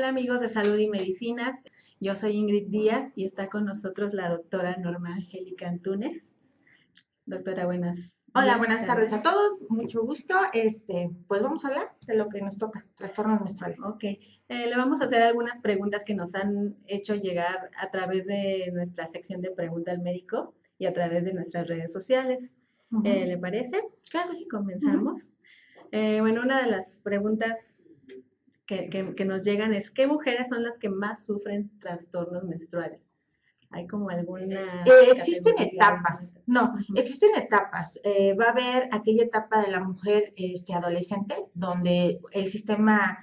Hola amigos de Salud y Medicinas, yo soy Ingrid Díaz y está con nosotros la doctora Norma Angélica Antunes. Doctora, buenos Hola, días, buenas tardes a tardes. todos, mucho gusto. Pues vamos a hablar de lo que nos toca, trastornos menstruales. Ok, le vamos a hacer algunas preguntas que nos han hecho llegar a través de nuestra sección de Pregunta al Médico y a través de nuestras redes sociales. Ujú. ¿Le parece? Claro que sí. Ujú. Comenzamos. Bueno, una de las preguntas que nos llegan es, ¿qué mujeres son las que más sufren trastornos menstruales? ¿Hay como alguna Existen categoría? etapas, no, Ujú. existen etapas. Va a haber aquella etapa de la mujer adolescente, donde el sistema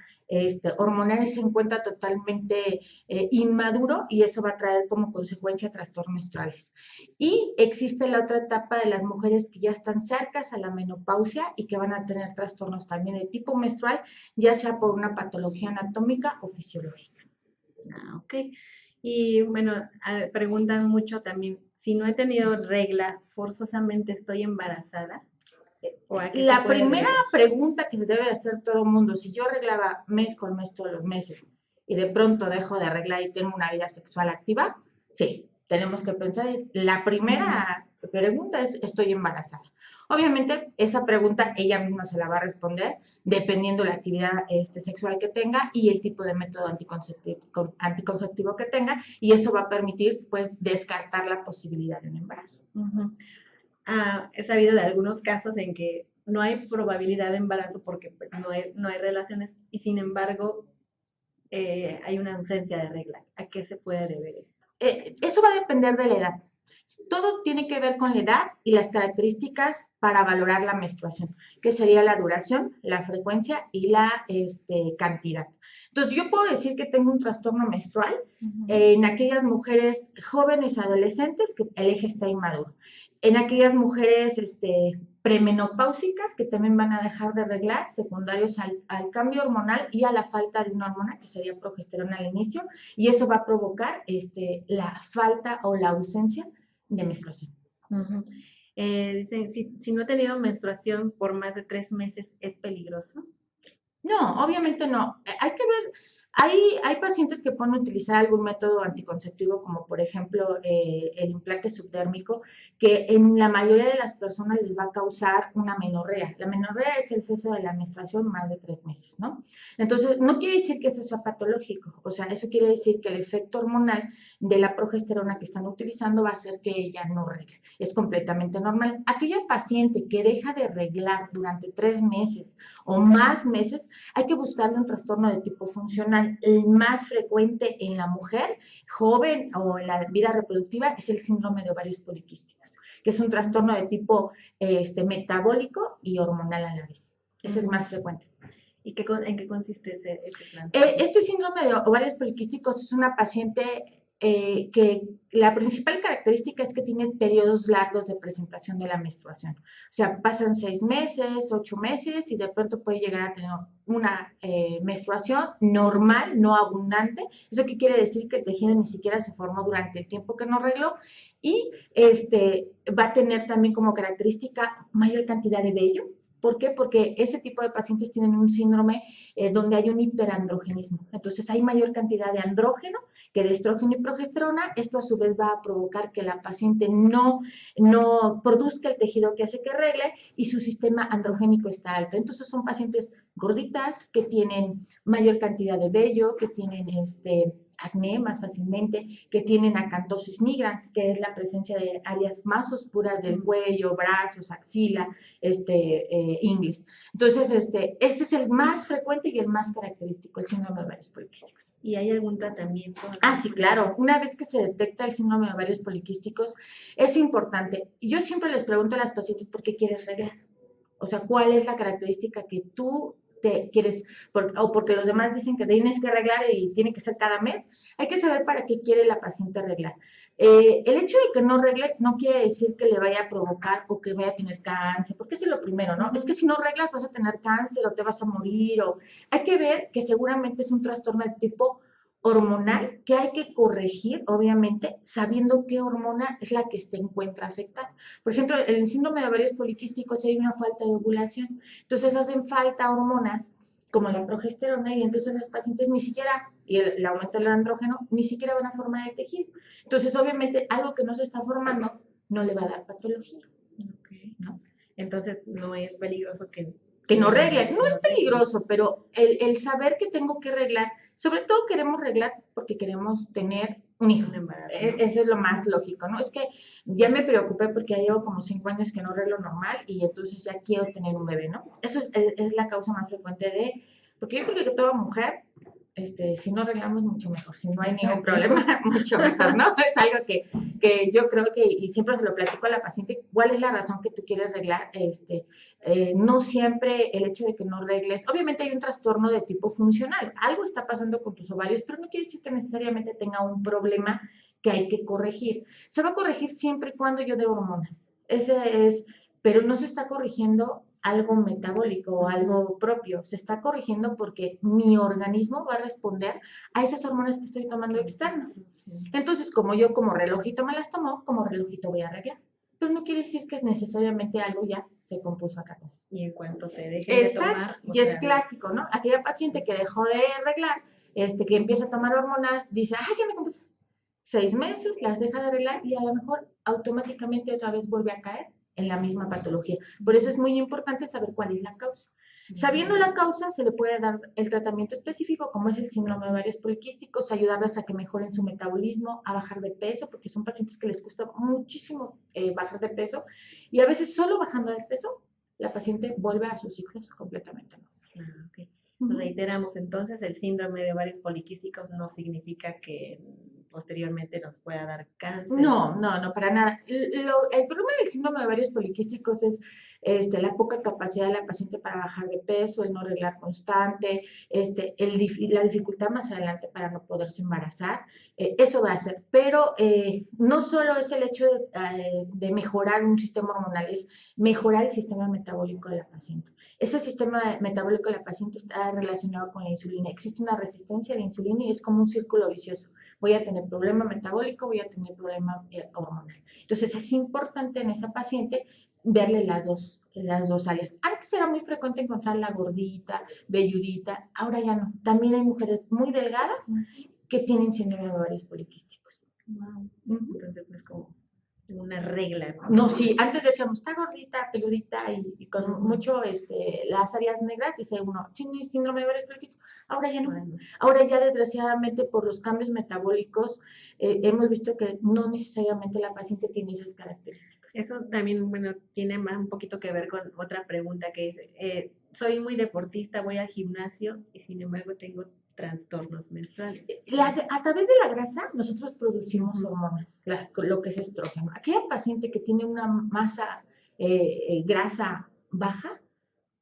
hormonal se encuentra totalmente inmaduro y eso va a traer como consecuencia trastornos menstruales. Y existe la otra etapa de las mujeres que ya están cercas a la menopausia y que van a tener trastornos también de tipo menstrual, ya sea por una patología anatómica o fisiológica. Ok. Y bueno, preguntan mucho también, si no he tenido regla, ¿forzosamente estoy embarazada? ¿O a qué se La puede primera deber? pregunta que se debe hacer todo el mundo, si yo arreglaba mes con mes todos los meses y de pronto dejo de arreglar y tengo una vida sexual activa, sí, tenemos que pensar, la Ujú. primera pregunta es, ¿estoy embarazada? Obviamente, esa pregunta ella misma se la va a responder dependiendo la actividad sexual que tenga y el tipo de método anticonceptivo que tenga, y eso va a permitir, pues, descartar la posibilidad de un embarazo. Ujú. He sabido de algunos casos en que no hay probabilidad de embarazo porque pues, no hay relaciones y sin embargo hay una ausencia de regla. ¿A qué se puede deber esto? Eso va a depender de la edad. Todo tiene que ver con la edad y las características para valorar la menstruación, que sería la duración, la frecuencia y la cantidad. Entonces, yo puedo decir que tengo un trastorno menstrual Ujú. en aquellas mujeres jóvenes adolescentes que el eje está inmaduro, en aquellas mujeres premenopáusicas que también van a dejar de reglar, secundarios al cambio hormonal y a la falta de una hormona que sería progesterona al inicio, y eso va a provocar la falta o la ausencia de menstruación. Ujú. Dicen, si no he tenido menstruación por más de 3 meses, ¿es peligroso? No, obviamente no. Hay que ver, hay pacientes que pueden utilizar algún método anticonceptivo, como por ejemplo el implante subdérmico, que en la mayoría de las personas les va a causar una menorrea. La menorrea es el cese de la menstruación más de 3 meses, ¿no? Entonces, no quiere decir que eso sea patológico, o sea, eso quiere decir que el efecto hormonal de la progesterona que están utilizando va a hacer que ella no regle. Es completamente normal. Aquella paciente que deja de reglar durante 3 meses o más meses, hay que buscarle un trastorno de tipo funcional. El más frecuente en la mujer joven o en la vida reproductiva es el síndrome de ovarios poliquísticos, que es un trastorno de tipo metabólico y hormonal a la vez. Ese es Ujú. más frecuente. ¿Y en qué consiste este trastorno? Este síndrome de ovarios poliquísticos es una paciente que la principal característica es que tiene periodos largos de presentación de la menstruación. O sea, pasan 6 meses, 8 meses y de pronto puede llegar a tener una menstruación normal, no abundante. ¿Eso qué quiere decir? Que el tejido ni siquiera se formó durante el tiempo que no arregló, y va a tener también como característica mayor cantidad de vello. ¿Por qué? Porque ese tipo de pacientes tienen un síndrome donde hay un hiperandrogenismo. Entonces hay mayor cantidad de andrógeno que de estrógeno y progesterona. Esto a su vez va a provocar que la paciente no produzca el tejido que hace que regle y su sistema androgénico está alto. Entonces son pacientes gorditas que tienen mayor cantidad de vello, que tienen acné más fácilmente, que tienen acantosis nigrans, que es la presencia de áreas más oscuras del Mm. cuello, brazos, axila, ingles. Entonces, este es el más frecuente y el más característico, el síndrome de ovarios poliquísticos. ¿Y hay algún tratamiento? Sí, claro. Una vez que se detecta el síndrome de ovarios poliquísticos, es importante. Yo siempre les pregunto a las pacientes por qué quieres reglar. O sea, ¿cuál es la característica que tú te quieres, o porque los demás dicen que tienes que arreglar y tiene que ser cada mes? Hay que saber para qué quiere la paciente arreglar. El hecho de que no arregle no quiere decir que le vaya a provocar o que vaya a tener cáncer, porque eso es lo primero, ¿no? Es que si no arreglas vas a tener cáncer o te vas a morir, o hay que ver que seguramente es un trastorno de tipo hormonal que hay que corregir, obviamente, sabiendo qué hormona es la que se encuentra afectada. Por ejemplo, en el síndrome de ovarios poliquísticos hay una falta de ovulación, entonces hacen falta hormonas como la progesterona, y entonces las pacientes ni siquiera, y el aumento del andrógeno, ni siquiera van a formar el tejido. Entonces, obviamente, algo que no se está formando no le va a dar patología. Okay. ¿No? Entonces, no es peligroso que no reglen. No es peligroso, pero el saber que tengo que reglar, sobre todo queremos reglar porque queremos tener un hijo. Un embarazo, ¿no? Eso es lo más lógico, ¿no? Es que ya me preocupé porque ya llevo como 5 años que no reglo normal y entonces ya quiero tener un bebé, ¿no? Eso es la causa más frecuente porque yo creo que toda mujer, si no arreglamos, mucho mejor. Si no hay ningún problema, mucho mejor, ¿no? Es algo que yo creo que, y siempre se lo platico a la paciente, ¿cuál es la razón que tú quieres arreglar? No siempre el hecho de que no regles, obviamente hay un trastorno de tipo funcional, algo está pasando con tus ovarios, pero no quiere decir que necesariamente tenga un problema que hay que corregir. Se va a corregir siempre y cuando yo dé hormonas. Pero no se está corrigiendo algo metabólico o algo propio, se está corrigiendo porque mi organismo va a responder a esas hormonas que estoy tomando externas. Entonces, como yo como relojito me las tomo, como relojito voy a arreglar. Pero no quiere decir que necesariamente algo ya se compuso acá atrás. Y en cuanto se deje de tomar... Y es clásico, ¿no? Aquella paciente que dejó de arreglar, que empieza a tomar hormonas, dice, ¡ay, ya me compuso! 6 meses, las deja de arreglar y a lo mejor automáticamente otra vez vuelve a caer en la misma patología. Por eso es muy importante saber cuál es la causa. Sabiendo la causa, se le puede dar el tratamiento específico, como es el síndrome de ovarios poliquísticos, ayudarlas a que mejoren su metabolismo, a bajar de peso, porque son pacientes que les cuesta muchísimo bajar de peso, y a veces solo bajando de peso, la paciente vuelve a sus ciclos completamente normales. Okay. Reiteramos entonces, el síndrome de ovarios poliquísticos no significa que posteriormente nos pueda dar cáncer. No, para nada. El problema del síndrome de ovarios poliquísticos es la poca capacidad de la paciente para bajar de peso, el no arreglar constante, la dificultad más adelante para no poderse embarazar. Eso va a ser. Pero no solo es el hecho de mejorar un sistema hormonal, es mejorar el sistema metabólico de la paciente. Ese sistema metabólico de la paciente está relacionado con la insulina. Existe una resistencia a la insulina y es como un círculo vicioso. Voy a tener problema metabólico, voy a tener problema hormonal. Entonces es importante en esa paciente verle las dos áreas. Antes era muy frecuente encontrar la gordita, velludita, ahora ya no. También hay mujeres muy delgadas que tienen síndrome de ovarios poliquísticos. Wow. Entonces no es como una regla, ¿no? No, sí, antes decíamos, está gordita, peludita y con mucho, las áreas negras, dice uno, síndrome de ovarios poliquísticos. Ahora ya no. Ahora ya desgraciadamente por los cambios metabólicos hemos visto que no necesariamente la paciente tiene esas características. Eso también, bueno, tiene más un poquito que ver con otra pregunta que es, soy muy deportista, voy al gimnasio y sin embargo tengo trastornos menstruales. A través de la grasa nosotros producimos hormonas, lo que es estrógeno. Aquella paciente que tiene una masa grasa baja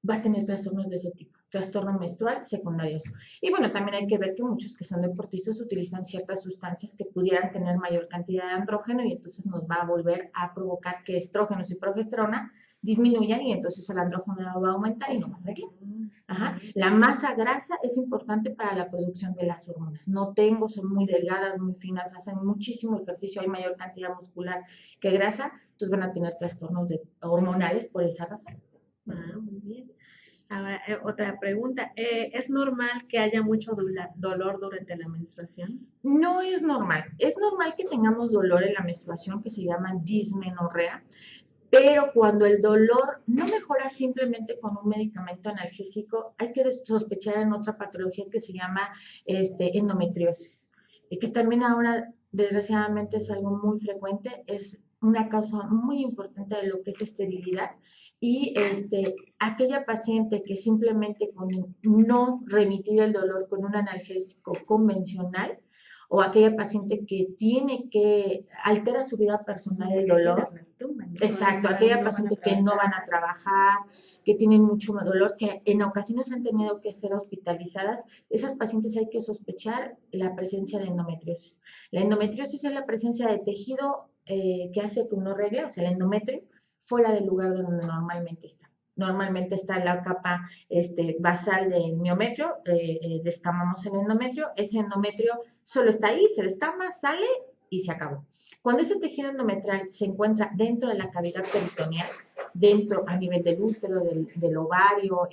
va a tener trastornos de ese tipo, trastorno menstrual secundario. Y bueno, también hay que ver que muchos que son deportistas utilizan ciertas sustancias que pudieran tener mayor cantidad de andrógeno y entonces nos va a volver a provocar que estrógenos y progesterona disminuyan y entonces el andrógeno va a aumentar y no va a arreglar. La masa grasa es importante para la producción de las hormonas. No tengo, son muy delgadas, muy finas, hacen muchísimo ejercicio, hay mayor cantidad muscular que grasa, entonces van a tener trastornos hormonales por esa razón. Muy bien. Ahora, otra pregunta. ¿Es normal que haya mucho dolor durante la menstruación? No es normal. Es normal que tengamos dolor en la menstruación, que se llama dismenorrea, pero cuando el dolor no mejora simplemente con un medicamento analgésico, hay que sospechar en otra patología que se llama endometriosis, que también ahora desgraciadamente es algo muy frecuente, es una causa muy importante de lo que es esterilidad. Y aquella paciente que simplemente con no remitir el dolor con un analgésico convencional, o aquella paciente que tiene que altera su vida personal el dolor. Exacto, aquella paciente que no van a trabajar, que tienen mucho dolor, que en ocasiones han tenido que ser hospitalizadas, esas pacientes hay que sospechar la presencia de endometriosis. La endometriosis es la presencia de tejido que hace que uno regle, o sea, el endometrio, fuera del lugar donde normalmente está. Normalmente está en la capa basal del miometrio, descamamos el endometrio, ese endometrio solo está ahí, se descama, sale y se acabó. Cuando ese tejido endometrial se encuentra dentro de la cavidad peritoneal, dentro a nivel del útero, del ovario,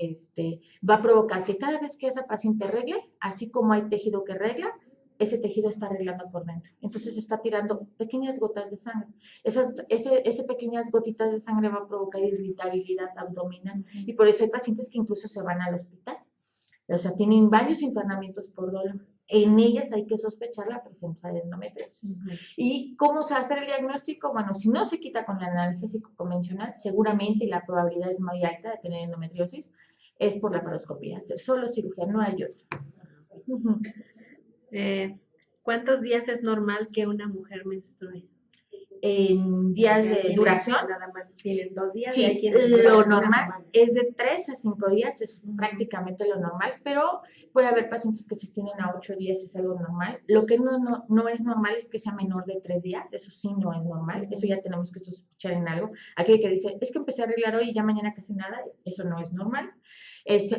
va a provocar que cada vez que esa paciente regle, así como hay tejido que regla, ese tejido está arreglando por dentro. Entonces está tirando pequeñas gotas de sangre. Esas pequeñas gotitas de sangre va a provocar irritabilidad abdominal. Y por eso hay pacientes que incluso se van al hospital. O sea, tienen varios internamientos por dolor. En ellas hay que sospechar la presencia de endometriosis. ¿Y cómo se hace el diagnóstico? Bueno, si no se quita con el analgésico convencional, seguramente, y la probabilidad es muy alta de tener endometriosis, es por la paroscopía. Solo cirugía, no hay otra. ¿Cuántos días es normal que una mujer menstrue? En días de duración. Nada más tienen 2 días. Sí, lo normal es de 3 a 5 días, es prácticamente lo normal, pero puede haber pacientes que se extienden a 8 días, es algo normal. Lo que no es normal es que sea menor de 3 días, eso sí no es normal, eso ya tenemos que sospechar en algo. Aquel que dice, es que empecé a arreglar hoy y ya mañana casi nada, eso no es normal.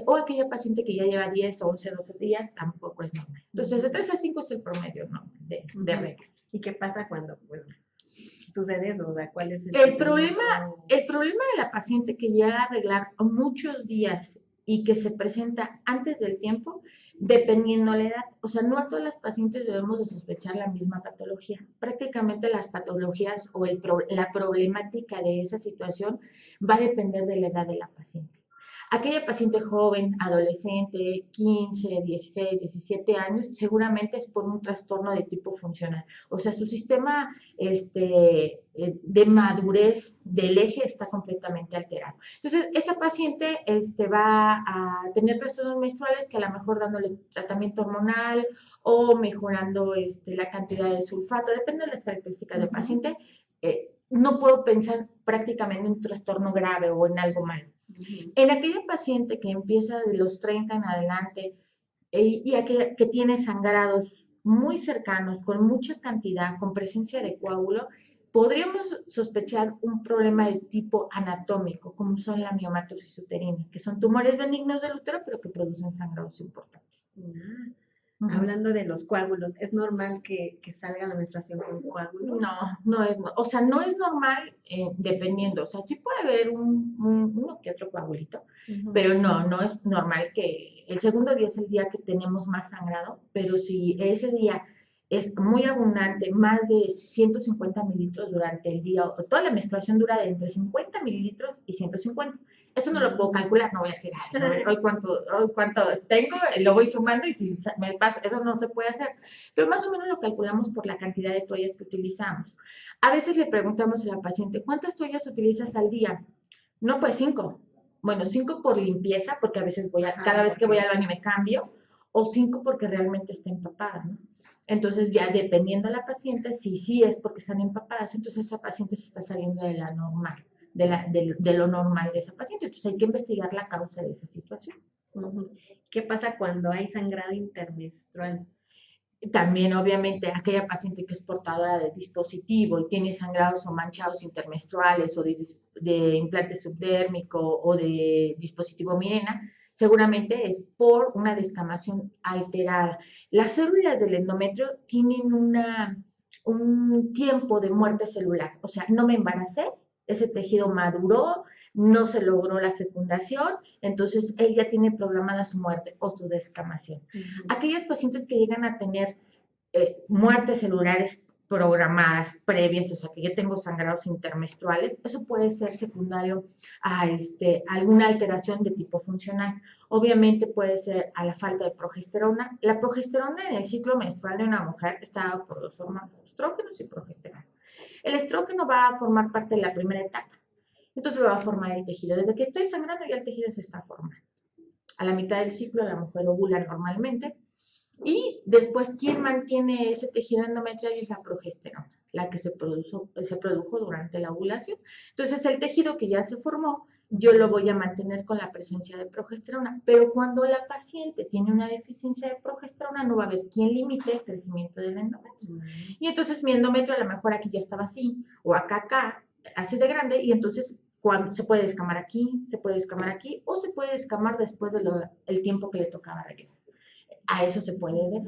O aquella paciente que ya lleva 10, 11, 12 días, tampoco es normal. Entonces, de 3 a 5 es el promedio, ¿no? De regla. ¿Y qué pasa cuando, pues, sucede eso? O sea, ¿cuál es el problema de la paciente que llega a arreglar muchos días y que se presenta antes del tiempo, dependiendo la edad? O sea, no a todas las pacientes debemos de sospechar la misma patología. Prácticamente las patologías o la problemática de esa situación va a depender de la edad de la paciente. Aquella paciente joven, adolescente, 15, 16, 17 años, seguramente es por un trastorno de tipo funcional. O sea, su sistema de madurez del eje está completamente alterado. Entonces, esa paciente va a tener trastornos menstruales que a lo mejor dándole tratamiento hormonal o mejorando la cantidad de sulfato, depende de las características del paciente. No puedo pensar prácticamente en un trastorno grave o en algo malo. En aquella paciente que empieza de los 30 en adelante y aquella que tiene sangrados muy cercanos, con mucha cantidad, con presencia de coágulo, podríamos sospechar un problema de tipo anatómico, como son la miomatosis uterina, que son tumores benignos del útero, pero que producen sangrados importantes. Hablando de los coágulos, ¿es normal que salga la menstruación con coágulos? No es, o sea, no es normal dependiendo, o sea, sí puede haber uno que otro coagulito, pero no es normal que el segundo día es el día que tenemos más sangrado, pero si ese día es muy abundante, más de 150 mililitros durante el día, o toda la menstruación dura de entre 50 mililitros y 150. Eso no lo puedo calcular, no voy a decir, hoy cuánto tengo, lo voy sumando y si me paso, eso no se puede hacer. Pero más o menos lo calculamos por la cantidad de toallas que utilizamos. A veces le preguntamos a la paciente, ¿cuántas toallas utilizas al día? No, pues 5. Bueno, 5 por limpieza, porque a veces cada vez que voy al baño me cambio, o 5 porque realmente está empapada, ¿no? Entonces, ya dependiendo de la paciente, si sí es porque están empapadas, entonces esa paciente se está saliendo de la normal, de lo normal de esa paciente. Entonces, hay que investigar la causa de esa situación. ¿Qué pasa cuando hay sangrado intermenstrual? También, obviamente, aquella paciente que es portadora de dispositivo y tiene sangrados o manchados intermenstruales o de implante subdérmico o de dispositivo Mirena, seguramente es por una descamación alterada. Las células del endometrio tienen un tiempo de muerte celular, o sea, no me embaracé, ese tejido maduró, no se logró la fecundación, entonces él ya tiene programada su muerte o su descamación. Aquellas pacientes que llegan a tener muertes celulares programadas previas, o sea, que yo tengo sangrados intermenstruales, eso puede ser secundario a alguna alteración de tipo funcional. Obviamente puede ser a la falta de progesterona. La progesterona en el ciclo menstrual de una mujer está dado por 2 hormonas, estrógenos y progesterona. El estrógeno va a formar parte de la primera etapa, entonces va a formar el tejido. Desde que estoy sangrando ya el tejido se está formando. A la mitad del ciclo la mujer ovula normalmente, y después, ¿quién mantiene ese tejido endometrial? Es la progesterona, la que se produjo durante la ovulación. Entonces, el tejido que ya se formó, yo lo voy a mantener con la presencia de progesterona, pero cuando la paciente tiene una deficiencia de progesterona, no va a haber quien limite el crecimiento del endometrio. Y entonces, mi endometrio a lo mejor aquí ya estaba así, o acá, así de grande, y entonces se puede descamar aquí, o se puede descamar después del tiempo que le tocaba arreglar. A eso se puede ver.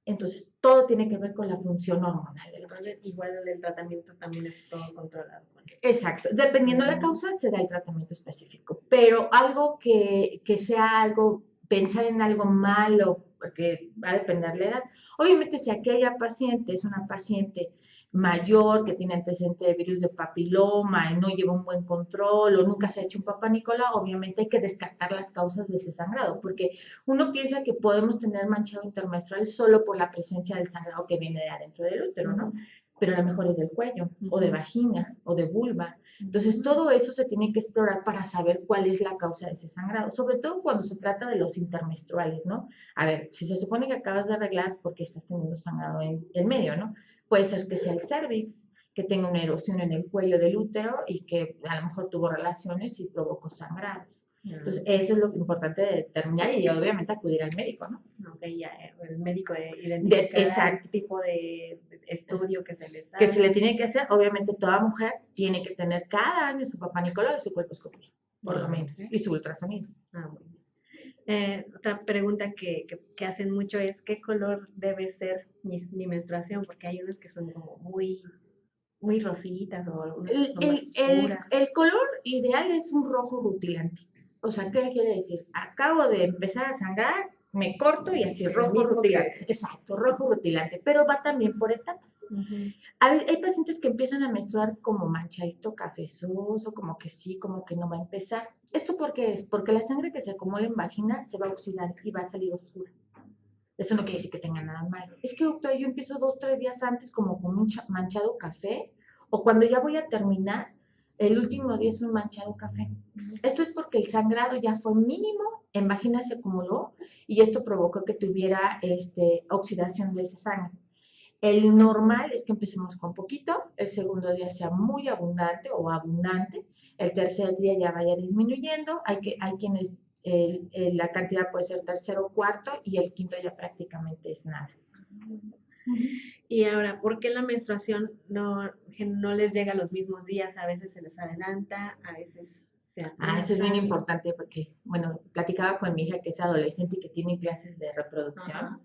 Entonces, todo tiene que ver con la función hormonal del Entonces, igual el tratamiento también es todo controlado con eso. Exacto, dependiendo de la causa será el tratamiento específico, pero algo que sea algo, pensar en algo malo, porque va a depender la edad. Obviamente si aquella paciente es una paciente mayor que tiene antecedente de virus de papiloma y no lleva un buen control o nunca se ha hecho un papá Nicolau, obviamente hay que descartar las causas de ese sangrado, porque uno piensa que podemos tener manchado intermenstrual solo por la presencia del sangrado que viene de adentro del útero, ¿no? Pero a lo mejor es del cuello, o de vagina, o de vulva. Entonces, todo eso se tiene que explorar para saber cuál es la causa de ese sangrado, sobre todo cuando se trata de los intermenstruales, ¿no? A ver, si se supone que acabas de arreglar porque estás teniendo sangrado en el medio, ¿no? Puede ser que sea el cervix, que tenga una erosión en el cuello del útero y que a lo mejor tuvo relaciones y provocó sangrados. Entonces, eso es lo importante de determinar y obviamente acudir al médico, ¿no? Ok, ya el médico identifica el tipo de estudio que se les que se le tiene que hacer. Obviamente, toda mujer tiene que tener cada año su papá Nicolau y su colposcopia, por lo menos, y su ultrasonido. Bueno. Otra pregunta que hacen mucho es, ¿qué color debe ser mi menstruación? Porque hay unas que son como muy rositas o algunas que son más oscuras. El color ideal es un rojo rutilante. O sea, ¿qué quiere decir? Acabo de empezar a sangrar, me corto y así, rojo rutilante. Exacto, rojo rutilante, pero va también por etapas. Hay pacientes que empiezan a menstruar como manchadito cafezoso, como que sí, como que no va a empezar. ¿Esto por qué es? Porque la sangre que se acumula en vagina se va a oxidar y va a salir oscura. Eso no quiere decir que tenga nada malo. Es que, doctora, yo empiezo 2, 3 días antes como con un manchado café, o cuando ya voy a terminar, el último día es un manchado café. Esto es porque el sangrado ya fue mínimo, en vagina se acumuló, y esto provocó que tuviera oxidación de esa sangre. El normal es que empecemos con poquito, el segundo día sea muy abundante o abundante, el tercer día ya vaya disminuyendo, hay quienes la cantidad puede ser tercero o cuarto y el quinto ya prácticamente es nada. Y ahora, ¿por qué la menstruación no les llega a los mismos días? A veces se les adelanta, a veces se atrasa. Eso es bien importante porque, bueno, platicaba con mi hija que es adolescente y que tiene clases de reproducción.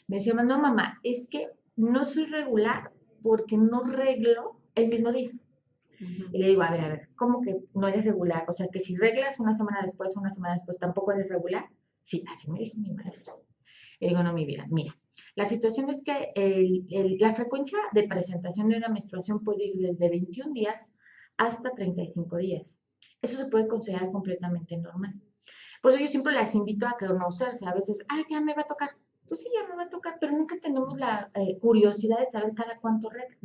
Me decía, no mamá, es que no soy regular porque no reglo el mismo día. Y le digo, a ver, ¿cómo que no eres regular? O sea, que si reglas una semana después, ¿tampoco eres regular? Sí, así me dijo mi maestra. Le digo, no, mi vida, mira, la situación es que la frecuencia de presentación de una menstruación puede ir desde 21 días hasta 35 días. Eso se puede considerar completamente normal. Por eso yo siempre las invito a conocerse. A veces, ya me va a tocar. Pues sí, ya me va a tocar, pero nunca tenemos la curiosidad de saber cada cuánto reglo.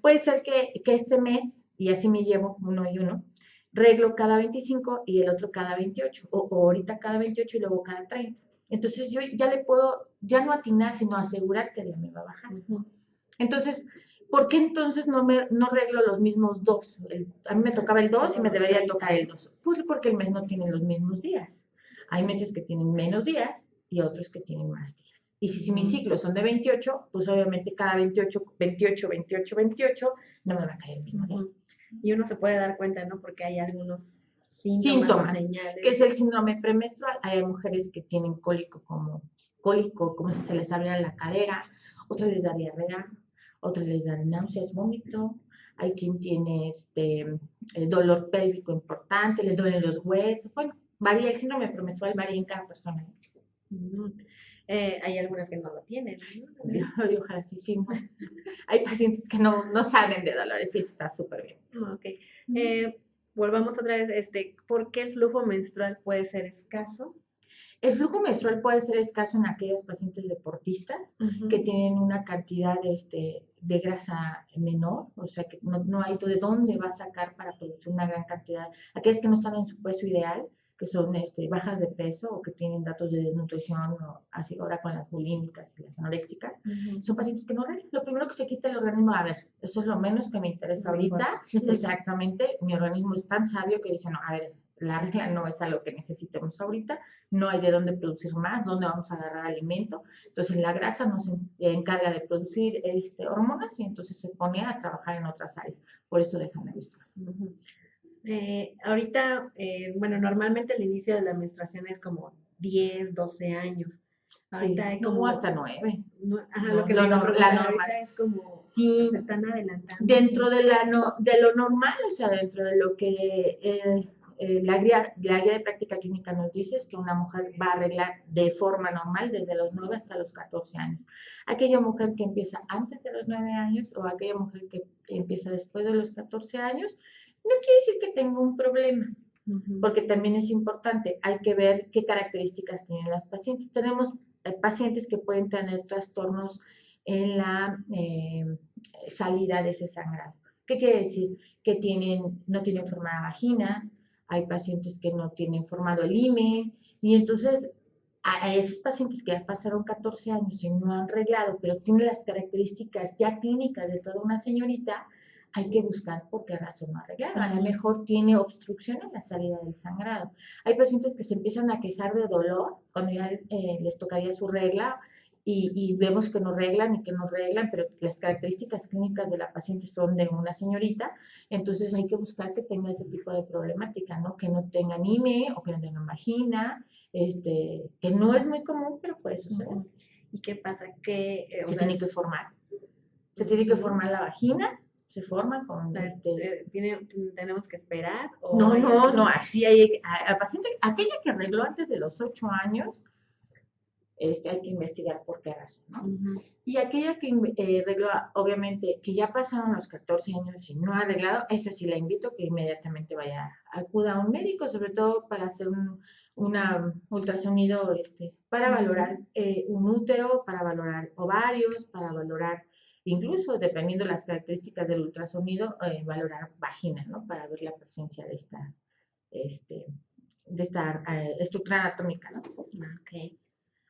Puede ser que este mes, y así me llevo uno y uno, reglo cada 25 y el otro cada 28, o ahorita cada 28 y luego cada 30. Entonces yo ya le puedo, ya no atinar, sino asegurar que ya me va a bajar. Entonces, ¿por qué entonces no reglo los mismos dos? A mí me tocaba el 2 y me debería tocar el 2. Pues porque el mes no tiene los mismos días. Hay meses que tienen menos días y otros que tienen más días. Y si mis ciclos son de 28, pues obviamente cada 28, 28, 28, 28, no me va a caer el mismo día. Y uno se puede dar cuenta, ¿no? Porque hay algunos síntomas o señales. Que es el síndrome premenstrual. Hay mujeres que tienen cólico, como si se les abriera la cadera, otras les da diarrea, otras les dan náuseas, vómito. Hay quien tiene dolor pélvico importante, les duelen los huesos. Bueno, varía, el síndrome premenstrual varía en cada persona. Hay algunas que no lo tienen, ¿no? Ojalá sí. Hay pacientes que no saben de dolores y está súper bien. Ok. Volvamos otra vez, ¿por qué el flujo menstrual puede ser escaso? El flujo menstrual puede ser escaso en aquellos pacientes deportistas que tienen una cantidad de grasa menor, o sea que no hay de dónde va a sacar para producir una gran cantidad. Aquellos que no están en su peso ideal, que son bajas de peso o que tienen datos de desnutrición, o así ahora con las bulímicas y las anoréxicas, son pacientes que no reglan. Lo primero que se quita el organismo, a ver, eso es lo menos que me interesa ahorita. Exactamente, mi organismo es tan sabio que dice, no, a ver, la regla no es algo que necesitemos ahorita, no hay de dónde producir más, dónde vamos a agarrar alimento. Entonces la grasa nos encarga de producir hormonas y entonces se pone a trabajar en otras áreas. Por eso dejan de menstruar. Ahorita, bueno, normalmente el inicio de la menstruación es como 10, 12 años. Ahorita hay como hasta 9. ajá, lo que la le iba a preguntar normal. ahorita es como Sí, se están adelantando. dentro de lo normal, o sea, dentro de lo que la guía de práctica clínica nos dice es que una mujer va a arreglar de forma normal desde los 9 hasta los 14 años. Aquella mujer que empieza antes de los 9 años o aquella mujer que empieza después de los 14 años, no quiere decir que tenga un problema, porque también es importante, hay que ver qué características tienen las pacientes. Tenemos pacientes que pueden tener trastornos en la salida de ese sangrado. ¿Qué quiere decir? Que no tienen formada vagina, hay pacientes que no tienen formado el himen, y entonces a esos pacientes que ya pasaron 14 años y no han arreglado, pero tienen las características ya clínicas de toda una señorita, hay que buscar por qué razón no arreglaron. A lo mejor tiene obstrucción en la salida del sangrado. Hay pacientes que se empiezan a quejar de dolor cuando ya les tocaría su regla y vemos que no reglan, pero las características clínicas de la paciente son de una señorita, entonces hay que buscar que tenga ese tipo de problemática, ¿no? Que no tengan IME o que no tengan vagina, que no es muy común, pero puede suceder. ¿Y qué pasa? Que se tiene que formar. Se tiene que formar la vagina, se forma con ¿Tenemos que esperar? No, así hay, a paciente, aquella que arregló antes de los 8 años, hay que investigar por qué razón, ¿no? Y aquella que arregló, obviamente, que ya pasaron los 14 años y no ha arreglado, esa sí la invito que inmediatamente acuda a un médico, sobre todo para hacer un ultrasonido, para valorar un útero, para valorar ovarios, para valorar, incluso dependiendo de las características del ultrasonido, valorar vagina, ¿no? Para ver la presencia de esta estructura anatómica, ¿no? Ok.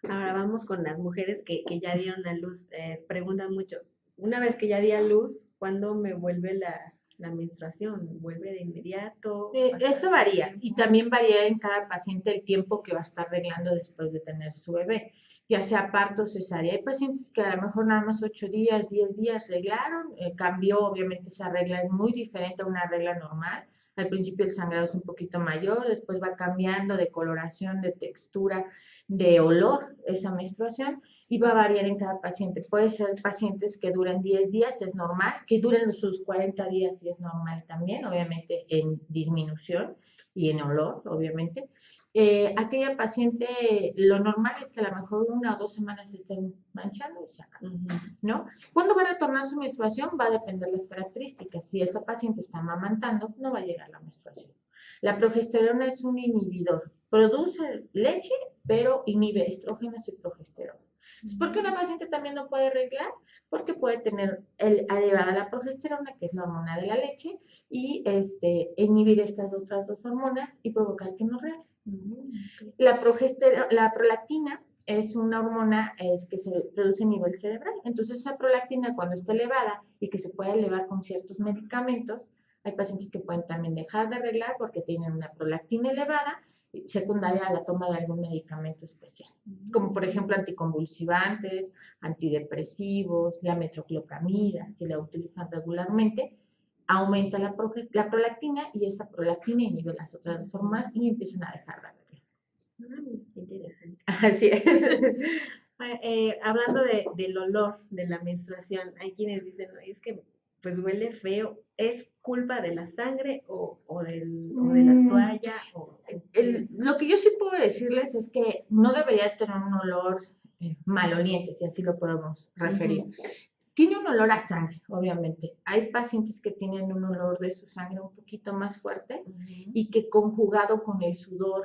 Ahora vamos con las mujeres que ya dieron a luz. Preguntan mucho, una vez que ya di a luz, ¿cuándo me vuelve la menstruación? ¿Vuelve de inmediato? Eso varía y también varía en cada paciente el tiempo que va a estar arreglando después de tener su bebé, ya sea parto o cesárea. Hay pacientes que a lo mejor nada más 8 días, 10 días arreglaron, cambió, obviamente esa regla es muy diferente a una regla normal. Al principio el sangrado es un poquito mayor, después va cambiando de coloración, de textura, de olor esa menstruación y va a variar en cada paciente. Puede ser pacientes que duren 10 días, es normal, que duren sus 40 días y es normal también, obviamente en disminución y en olor, obviamente. Aquella paciente, lo normal es que a lo mejor 1 o 2 semanas se estén manchando y se acaba, ¿no? ¿Cuándo va a retornar su menstruación? Va a depender de las características. Si esa paciente está amamantando, no va a llegar la menstruación. La progesterona es un inhibidor, produce leche, pero inhibe estrógenos y progesterona. ¿Por qué una paciente también no puede arreglar? Porque puede tener elevada la progesterona, que es la hormona de la leche, y inhibir estas otras 2 hormonas y provocar que no arregle. La prolactina es una hormona que se produce a nivel cerebral. Entonces, esa prolactina, cuando está elevada y que se puede elevar con ciertos medicamentos, hay pacientes que pueden también dejar de arreglar porque tienen una prolactina elevada secundaria a la toma de algún medicamento especial, como por ejemplo anticonvulsivantes, antidepresivos, la metoclopramida, si la utilizan regularmente, aumenta la prolactina y esa prolactina inhibe las otras 2 hormonas y empiezan a dejar de arreglar. Interesante. Así es. Hablando del olor de la menstruación, hay quienes dicen, no, es que pues huele feo, ¿es culpa de la sangre o de la toalla? Lo que yo sí puedo decirles es que no debería tener un olor maloliente, si así lo podemos referir. Tiene un olor a sangre, obviamente. Hay pacientes que tienen un olor de su sangre un poquito más fuerte y que conjugado con el sudor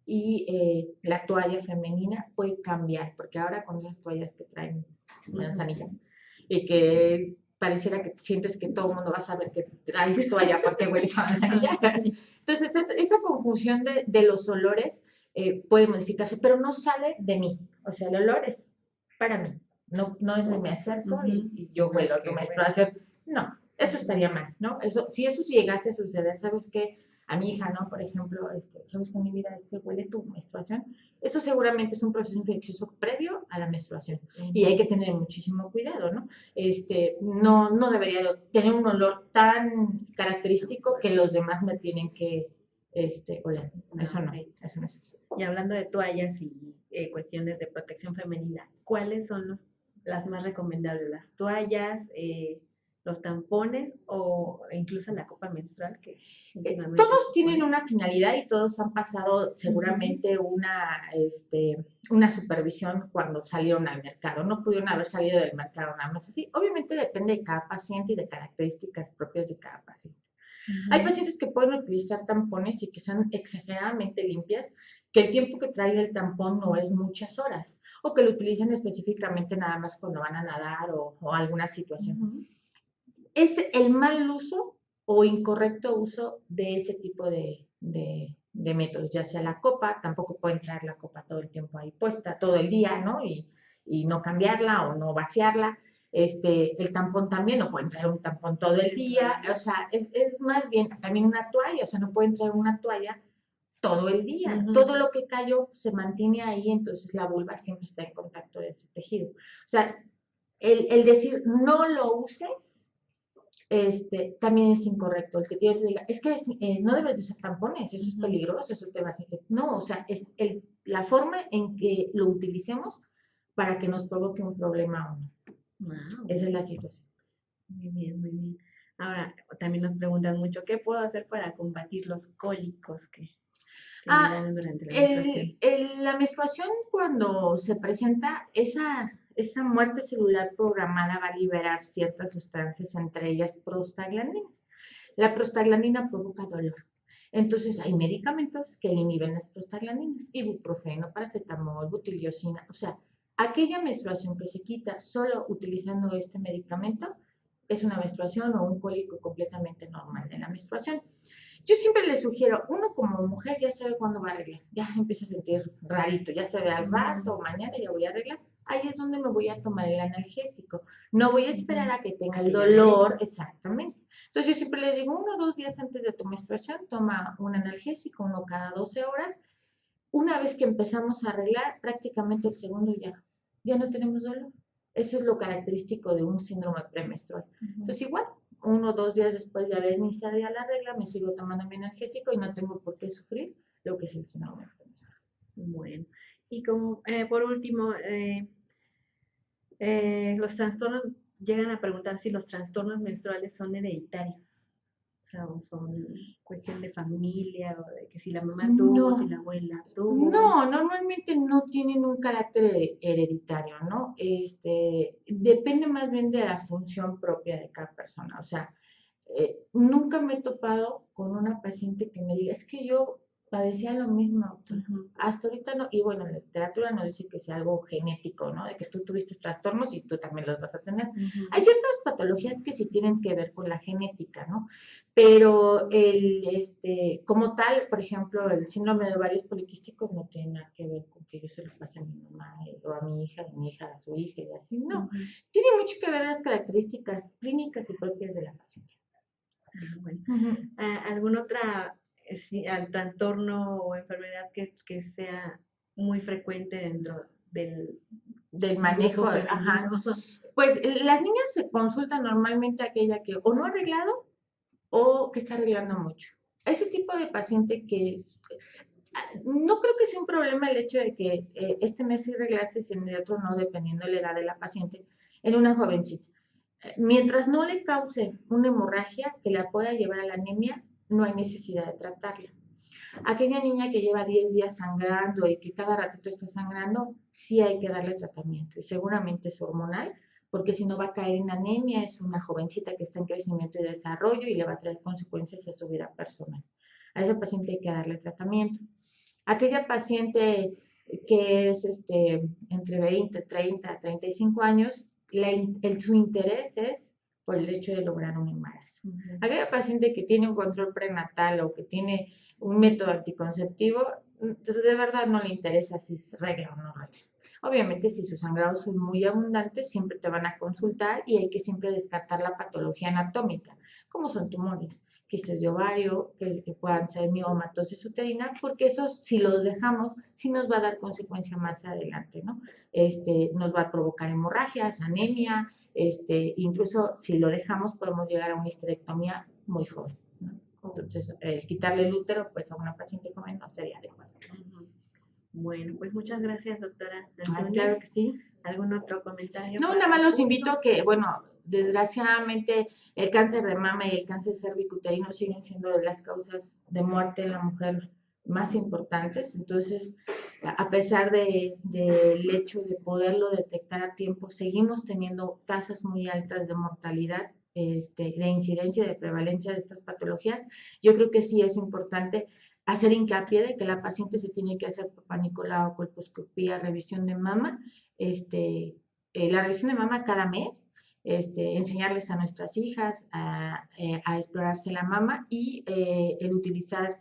y la toalla femenina puede cambiar, porque ahora con esas toallas que traen manzanilla y que pareciera que sientes que todo el mundo va a saber que traes toalla porque hueles a manzanilla. Entonces, esa confusión de los olores puede modificarse, pero no sale de mí. O sea, el olor es para mí. No es me acerco y yo huelo tu menstruación. No, eso estaría mal, ¿no? Si eso llegase a suceder, ¿sabes qué? A mi hija, ¿no? Por ejemplo, ¿sabes que mi vida es que huele tu menstruación? Eso seguramente es un proceso infeccioso previo a la menstruación y hay que tener muchísimo cuidado, ¿no? No debería tener un olor tan característico que los demás me tienen que oler. Eso no es así. Y hablando de toallas y cuestiones de protección femenina, ¿cuáles son las más recomendables, las toallas, los tampones o incluso la copa menstrual que últimamente Todos se tienen pone. una finalidad y todos han pasado seguramente una supervisión cuando salieron al mercado. No pudieron haber salido del mercado nada más así. Obviamente depende de cada paciente y de características propias de cada paciente. Hay pacientes que pueden utilizar tampones y que son exageradamente limpias, que el tiempo que trae el tampón no es muchas horas, o que lo utilicen específicamente nada más cuando van a nadar o alguna situación. Es el mal uso o incorrecto uso de ese tipo de métodos, ya sea la copa, tampoco pueden traer la copa todo el tiempo ahí puesta, todo el día, ¿no? Y no cambiarla o no vaciarla. El tampón también, no pueden traer un tampón todo el día, o sea, es más bien también una toalla, o sea, no pueden traer una toalla todo el día. Todo lo que cayó se mantiene ahí, entonces la vulva siempre está en contacto de ese tejido. O sea, el decir no lo uses, también es incorrecto. El que yo te diga, es que no debes de usar tampones, eso es peligroso, eso te va a hacer. No, o sea, es la forma en que lo utilicemos para que nos provoque un problema o no. Wow, Esa es la situación. muy bien, muy bien. Ahora, también nos preguntan mucho, ¿qué puedo hacer para combatir los cólicos que me Ah, dan durante la menstruación? la menstruación cuando se presenta, esa muerte celular programada va a liberar ciertas sustancias, entre ellas prostaglandinas. La prostaglandina provoca dolor. Entonces hay medicamentos que inhiben las prostaglandinas, ibuprofeno, paracetamol, butiliosina, o sea, aquella menstruación que se quita solo utilizando este medicamento es una menstruación o un cólico completamente normal de la menstruación. Yo siempre les sugiero, uno como mujer ya sabe cuándo va a arreglar, ya empieza a sentir rarito, ya sabe al rato o mañana ya voy a arreglar, ahí es donde me voy a tomar el analgésico. No voy a esperar a que tenga el dolor, exactamente. Entonces yo siempre les digo, 1 o 2 días antes de tu menstruación, toma un analgésico, uno cada 12 horas. Una vez que empezamos a arreglar, prácticamente el segundo ya no tenemos dolor. Eso es lo característico de un síndrome premenstrual. Entonces igual, 1 o 2 días después de haber iniciado ya la regla, me sigo tomando mi analgésico y no tengo por qué sufrir lo que es el síndrome premenstrual. Bueno, y como por último, los trastornos, llegan a preguntar si los trastornos menstruales son hereditarios, o sea, o son cuestión de familia, o de que si la mamá tuvo, si la No, abuela tuvo. no, normalmente no tienen un carácter hereditario, ¿no? Depende más bien de la función propia de cada persona. O sea, nunca me he topado con una paciente que me diga, es que yo padecía lo mismo, doctora. Hasta ahorita no, y bueno, la literatura no dice que sea algo genético, ¿no? De que tú tuviste trastornos y tú también los vas a tener. Hay ciertas patologías que sí tienen que ver con la genética, ¿no? Pero como tal, por ejemplo, el síndrome de ovarios poliquísticos no tiene nada que ver con que yo se lo pase a mi mamá o a mi hija, de mi hija a su hija y así, no. Tiene mucho que ver las características clínicas y propias de la paciente. Bueno, ¿algún otra trastorno o enfermedad que sea muy frecuente dentro del grupo manejo, femenino? Pues las niñas se consultan normalmente aquella que o no ha arreglado o que está arreglando mucho. Ese tipo de paciente que no creo que sea un problema el hecho de que este mes sí arreglaste y en el otro no, dependiendo de la edad de la paciente, en una jovencita. Mientras no le cause una hemorragia que la pueda llevar a la anemia, no hay necesidad de tratarla. Aquella niña que lleva 10 días sangrando y que cada ratito está sangrando, sí hay que darle tratamiento y seguramente es hormonal, porque si no va a caer en anemia, es una jovencita que está en crecimiento y desarrollo y le va a traer consecuencias a su vida personal. A esa paciente hay que darle tratamiento. Aquella paciente que es entre 20, 30, 35 años, su interés es por el hecho de lograr un embarazo. Aquella paciente que tiene un control prenatal o que tiene un método anticonceptivo, de verdad no le interesa si es regla o no regla. Obviamente, si sus sangrados son muy abundantes, siempre te van a consultar y hay que siempre descartar la patología anatómica, como son tumores, quistes de ovario, que puedan ser miomatosis uterina, porque esos, si los dejamos, sí nos va a dar consecuencia más adelante, ¿no? Nos va a provocar hemorragias, anemia, incluso si lo dejamos podemos llegar a una histerectomía muy joven, ¿no? Entonces, quitarle el útero, pues a una paciente joven no sería adecuado. Bueno, pues muchas gracias, doctora Claro Antunes, que sí. ¿Algún otro comentario No, para nada más el los invito público? a que, bueno, desgraciadamente el cáncer de mama y el cáncer cervicuterino siguen siendo de las causas de muerte en la mujer más importantes. Entonces, a pesar del hecho de poderlo detectar a tiempo, seguimos teniendo tasas muy altas de mortalidad, de incidencia, de prevalencia de estas patologías. Yo creo que sí es importante hacer hincapié de que la paciente se tiene que hacer papá Nicolau, colposcopía, revisión de mama, la revisión de mama cada mes, enseñarles a nuestras hijas a explorarse la mama y el utilizar,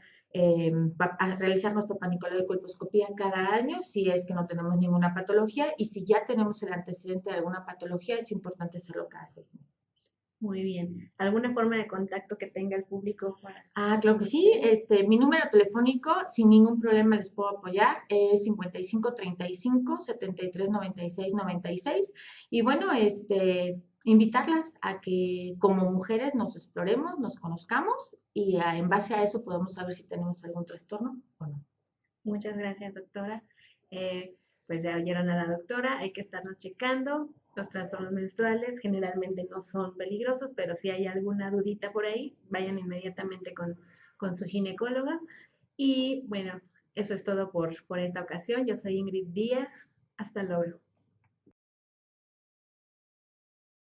a realizarnos papá Nicolau y colposcopía cada año si es que no tenemos ninguna patología y si ya tenemos el antecedente de alguna patología es importante hacerlo cada 6 meses. Muy bien. ¿Alguna forma de contacto que tenga el público para Claro con que sí. ustedes? Mi número telefónico, sin ningún problema les puedo apoyar, es 55 35 73 96 96. Y bueno, invitarlas a que como mujeres nos exploremos, nos conozcamos y en base a eso podemos saber si tenemos algún trastorno o no. Muchas gracias, doctora. Pues ya oyeron a la doctora, hay que estarnos checando. Los trastornos menstruales generalmente no son peligrosos, pero si hay alguna dudita por ahí, vayan inmediatamente con su ginecóloga. Y bueno, eso es todo por esta ocasión. Yo soy Ingrid Díaz. Hasta luego.